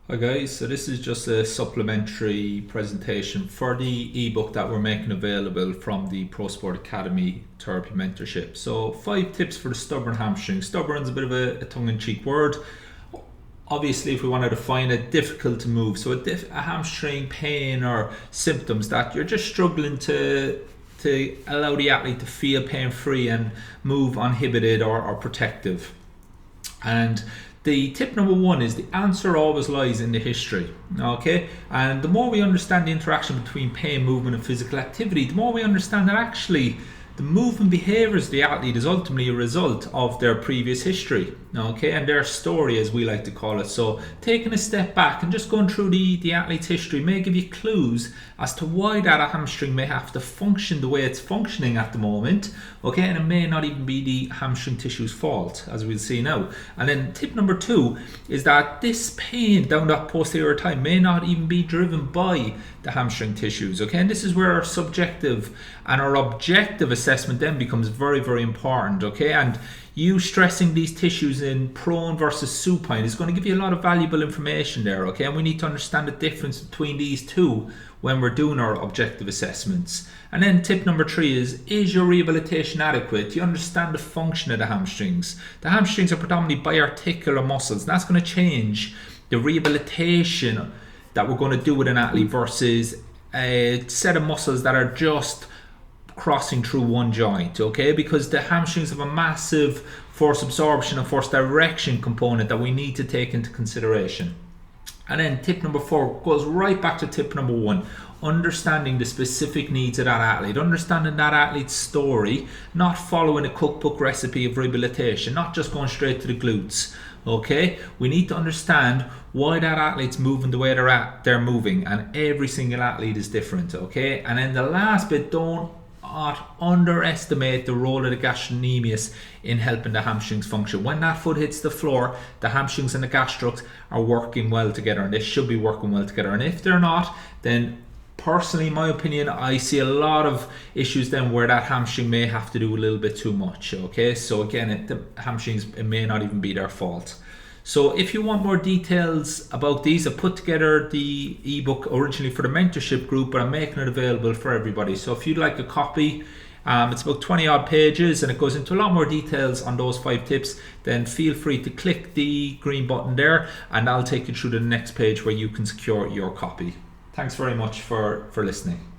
Hi guys, so this is just a supplementary presentation for the ebook that we're making available from the Pro Sport Academy Therapy Mentorship. So 5 tips for the stubborn hamstring. Stubborn is a bit of a tongue-in-cheek word. Obviously, if we want to define it, difficult to move. So a hamstring pain or symptoms that you're just struggling to allow the athlete to feel pain-free and move uninhibited or protective. And the tip number 1 is the answer always lies in the history. Okay, and the more we understand the interaction between pain, movement, and physical activity, the more we understand that actually the movement behaviors of the athlete is ultimately a result of their previous history, okay, and their story, as we like to call it. So taking a step back and just going through the athlete's history may give you clues as to why that hamstring may have to function the way it's functioning at the moment, okay, and it may not even be the hamstring tissue's fault, as we'll see now. And then tip number 2 is that this pain down that posterior thigh may not even be driven by the hamstring tissues, okay, and this is where our subjective and our objective assessment then becomes very, very important, okay, and you stressing these tissues in prone versus supine is going to give you a lot of valuable information there, okay, and we need to understand the difference between these two when we're doing our objective assessments. And then tip number 3 is your rehabilitation adequate? Do you understand the function of the hamstrings? The hamstrings are predominantly biarticular muscles, and that's going to change the rehabilitation that we're going to do with an athlete versus a set of muscles that are just crossing through one joint, okay, because the hamstrings have a massive force absorption and force direction component that we need to take into consideration. And then tip number 4 goes right back to tip number 1, understanding the specific needs of that athlete, understanding that athlete's story, not following a cookbook recipe of rehabilitation, not just going straight to the glutes. Okay, we need to understand why that athlete's moving the way they're moving, and every single athlete is different, okay. And then the last bit, don't underestimate the role of the gastrocnemius in helping the hamstrings function. When that foot hits the floor, the hamstrings and the gastrocs are working well together, and they should be working well together. And if they're not, then personally, in my opinion, I see a lot of issues then where that hamstring may have to do a little bit too much, okay. So again, the hamstrings, it may not even be their fault. So if you want more details about these, I put together the ebook originally for the mentorship group, but I'm making it available for everybody. So if you'd like a copy, it's about 20 odd pages and it goes into a lot more details on those 5 tips, then feel free to click the green button there and I'll take you through to the next page where you can secure your copy. Thanks very much for listening.